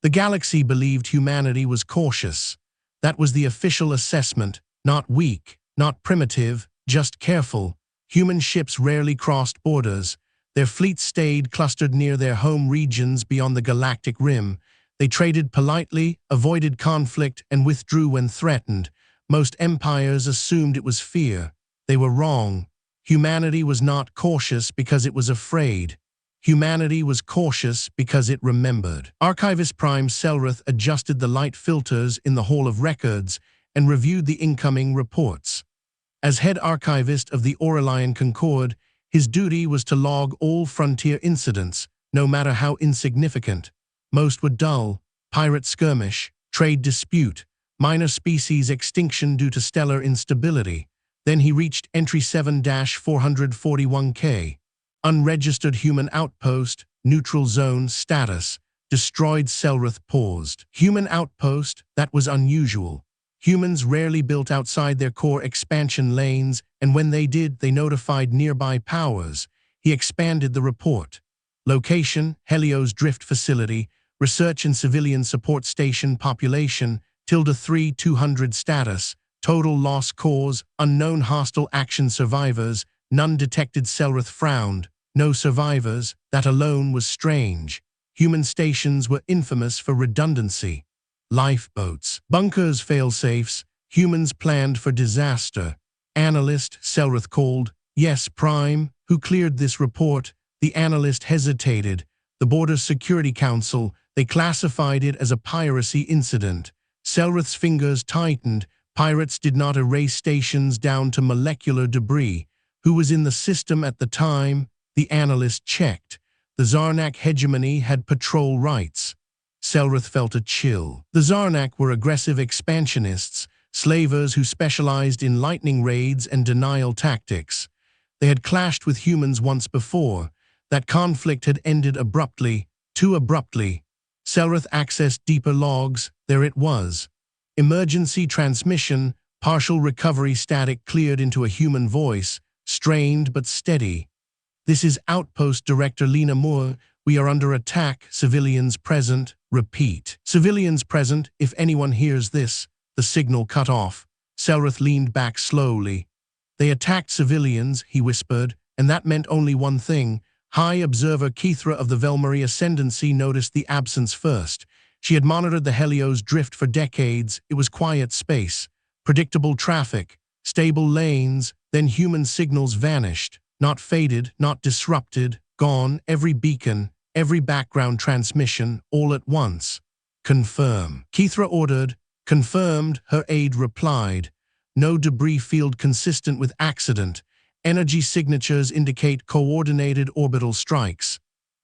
The galaxy believed humanity was cautious. That was the official assessment, not weak, not primitive, just careful. Human ships rarely crossed borders. Their fleets stayed clustered near their home regions beyond the galactic rim. They traded politely, avoided conflict, and withdrew when threatened. Most empires assumed it was fear. They were wrong. Humanity was not cautious because it was afraid. Humanity was cautious because it remembered. Archivist Prime Selrith adjusted the light filters in the Hall of Records and reviewed the incoming reports. As head archivist of the Aurelian Concord, his duty was to log all frontier incidents, no matter how insignificant. Most were dull: pirate skirmish, trade dispute, minor species extinction due to stellar instability. Then he reached entry 7-441K. Unregistered human outpost, neutral zone status. Destroyed. Selrith paused. Human outpost, that was unusual. Humans rarely built outside their core expansion lanes, and when they did, they notified nearby powers. He expanded the report. Location: Helios Drift Facility. Research and Civilian Support Station. Population: ~200 status. Total loss cause: unknown. Hostile action survivors: none detected. Selrith frowned. No survivors, that alone was strange. Human stations were infamous for redundancy. Lifeboats, bunkers, failsafes. Humans planned for disaster. Analyst, Selrith called. Yes, Prime. Who cleared this report? The analyst hesitated. The Border Security Council. They classified it as a piracy incident. Selrith's fingers tightened. Pirates did not erase stations down to molecular debris. Who was in the system at the time? The analyst checked. The Zarnak hegemony had patrol rights. Selrith felt a chill. The Zarnak were aggressive expansionists, slavers who specialized in lightning raids and denial tactics. They had clashed with humans once before. That conflict had ended abruptly, too abruptly. Selrith accessed deeper logs. There it was. Emergency transmission, partial recovery. Static cleared into a human voice, strained but steady. This is Outpost Director Lena Moore. We are under attack. Civilians present. Repeat. Civilians present. If anyone hears this. The signal cut off. Selrith leaned back slowly. They attacked civilians, he whispered, and that meant only one thing. High Observer Kethra of the Velmarie Ascendancy noticed the absence first. She had monitored the Helios drift for decades. It was quiet space, predictable traffic, stable lanes. Then human signals vanished. Not faded, not disrupted, gone. Every beacon, every background transmission, all at once. Confirm. Kethra ordered. Confirmed, her aide replied. No debris field consistent with accident. Energy signatures indicate coordinated orbital strikes.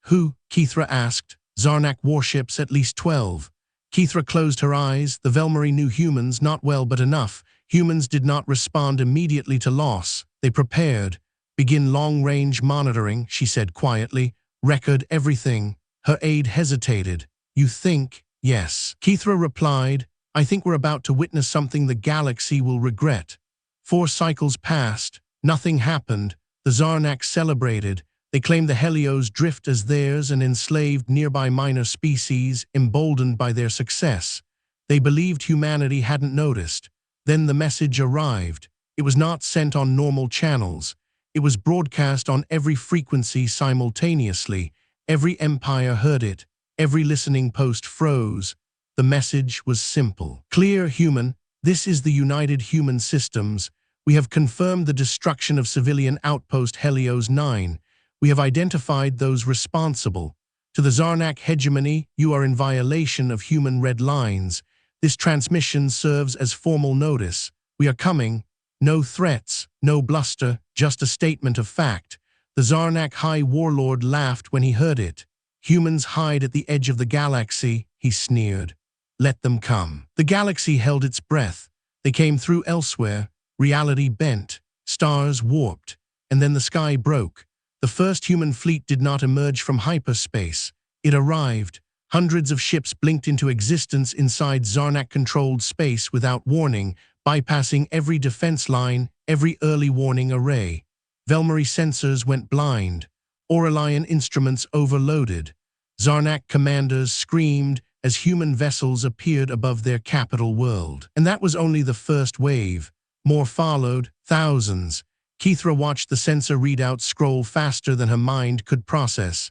Who? Kethra asked. Zarnak warships, at least 12. Kethra closed her eyes. The Velmarie knew humans, not well but enough. Humans did not respond immediately to loss. They prepared. Begin long-range monitoring, she said quietly. Record everything. Her aide hesitated. You think? Yes. Kethra replied. I think we're about to witness something the galaxy will regret. 4 cycles passed. Nothing happened. The Zarnak celebrated. They claimed the Helios drift as theirs and enslaved nearby minor species, emboldened by their success. They believed humanity hadn't noticed. Then the message arrived. It was not sent on normal channels. It was broadcast on every frequency simultaneously. Every empire heard it. Every listening post froze. The message was simple. Clear, human. This is the United Human Systems. We have confirmed the destruction of civilian outpost Helios 9. We have identified those responsible. To the Zarnak hegemony, you are in violation of human red lines. This transmission serves as formal notice. We are coming. No threats, no bluster, just a statement of fact. The Zarnak High Warlord laughed when he heard it. Humans hide at the edge of the galaxy, he sneered. Let them come. The galaxy held its breath. They came through elsewhere. Reality bent. Stars warped. And then the sky broke. The first human fleet did not emerge from hyperspace. It arrived. Hundreds of ships blinked into existence inside Zarnak-controlled space without warning, bypassing every defense line, every early warning array. Velmarie sensors went blind. Aurelian instruments overloaded. Zarnak commanders screamed, as human vessels appeared above their capital world. And that was only the first wave. More followed, thousands. Kithra watched the sensor readout scroll faster than her mind could process.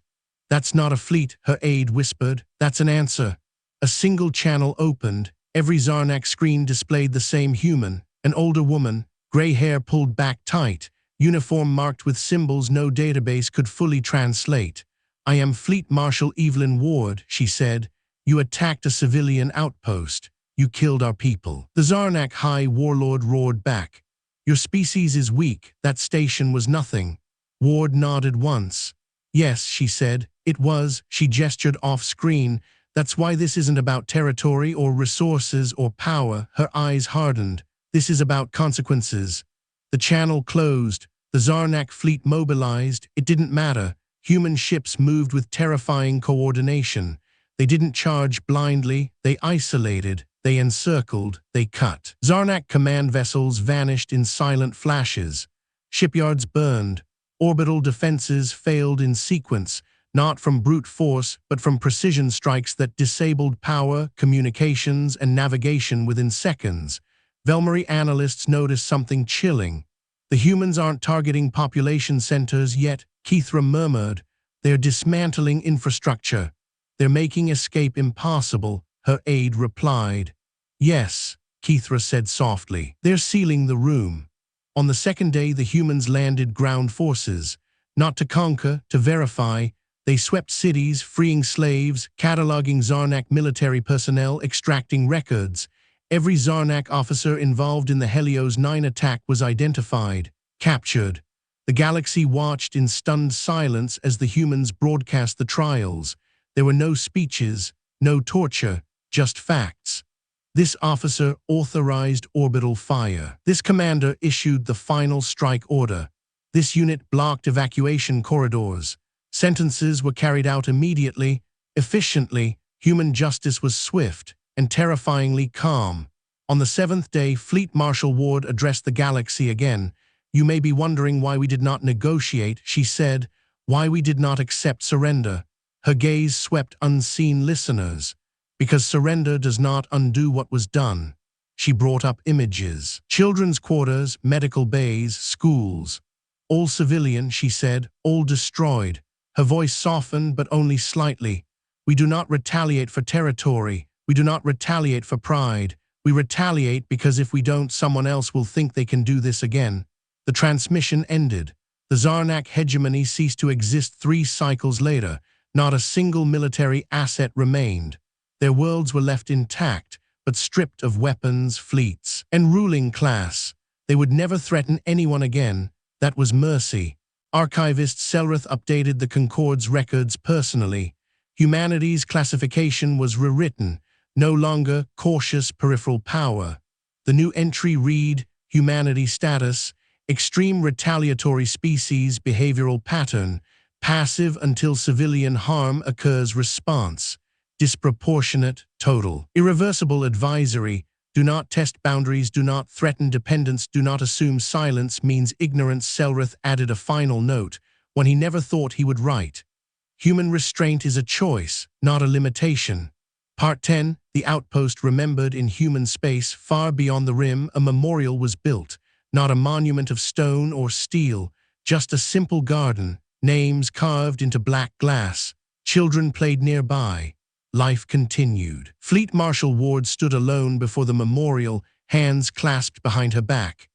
"That's not a fleet," her aide whispered. "That's an answer." A single channel opened. Every Zarnak screen displayed the same human, an older woman, gray hair pulled back tight, uniform marked with symbols no database could fully translate. "I am Fleet Marshal Evelyn Ward," she said. "You attacked a civilian outpost. You killed our people." The Zarnak High Warlord roared back. "Your species is weak. That station was nothing." Ward nodded once. "Yes," she said, "it was." She gestured off-screen. "That's why this isn't about territory or resources or power." Her eyes hardened. "This is about consequences." The channel closed. The Zarnak fleet mobilized. It didn't matter. Human ships moved with terrifying coordination. They didn't charge blindly. They isolated. They encircled. They cut. Zarnak command vessels vanished in silent flashes. Shipyards burned. Orbital defenses failed in sequence, not from brute force, but from precision strikes that disabled power, communications, and navigation within seconds. Velmary analysts noticed something chilling. "The humans aren't targeting population centers yet," Kithra murmured. "They're dismantling infrastructure. They're making escape impossible," her aide replied. "Yes," Kithra said softly. "They're sealing the room." On the second day, the humans landed ground forces. Not to conquer, to verify. They swept cities, freeing slaves, cataloging Zarnak military personnel, extracting records. Every Zarnak officer involved in the Helios 9 attack was identified, captured. The galaxy watched in stunned silence as the humans broadcast the trials. There were no speeches, no torture, just facts. This officer authorized orbital fire. This commander issued the final strike order. This unit blocked evacuation corridors. Sentences were carried out immediately, efficiently. Human justice was swift and terrifyingly calm. On the seventh day, Fleet Marshal Ward addressed the galaxy again. "You may be wondering why we did not negotiate," she said, "why we did not accept surrender." Her gaze swept unseen listeners. "Because surrender does not undo what was done." She brought up images. Children's quarters, medical bays, schools. "All civilian," she said, "all destroyed." Her voice softened, but only slightly. "We do not retaliate for territory. We do not retaliate for pride. We retaliate because if we don't, someone else will think they can do this again." The transmission ended. The Zarnak hegemony ceased to exist 3 cycles later. Not a single military asset remained. Their worlds were left intact, but stripped of weapons, fleets, and ruling class. They would never threaten anyone again. That was mercy. Archivist Selrith updated the Concorde's records personally. Humanity's classification was rewritten, no longer cautious peripheral power. The new entry read, Humanity status, extreme retaliatory species behavioral pattern, passive until civilian harm occurs response, disproportionate, total. Irreversible advisory, do not test boundaries, do not threaten dependence, do not assume silence means ignorance. Selrith added a final note, one he never thought he would write. Human restraint is a choice, not a limitation. Part 10, the Outpost remembered in human space, far beyond the rim, a memorial was built, not a monument of stone or steel, just a simple garden, names carved into black glass. Children played nearby. Life continued. Fleet Marshal Ward stood alone before the memorial, hands clasped behind her back.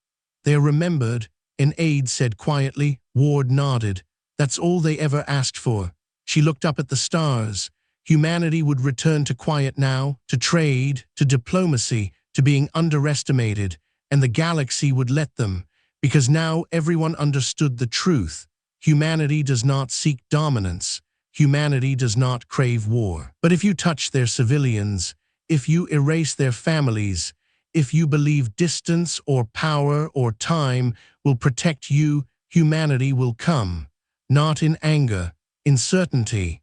"They are remembered," an aide said quietly. Ward nodded. "That's all they ever asked for." She looked up at the stars. Humanity would return to quiet now, to trade, to diplomacy, to being underestimated, and the galaxy would let them, because now everyone understood the truth. Humanity does not seek dominance. Humanity does not crave war. But if you touch their civilians, if you erase their families, if you believe distance or power or time will protect you, humanity will come, not in anger, in certainty.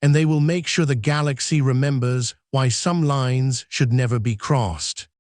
And they will make sure the galaxy remembers why some lines should never be crossed.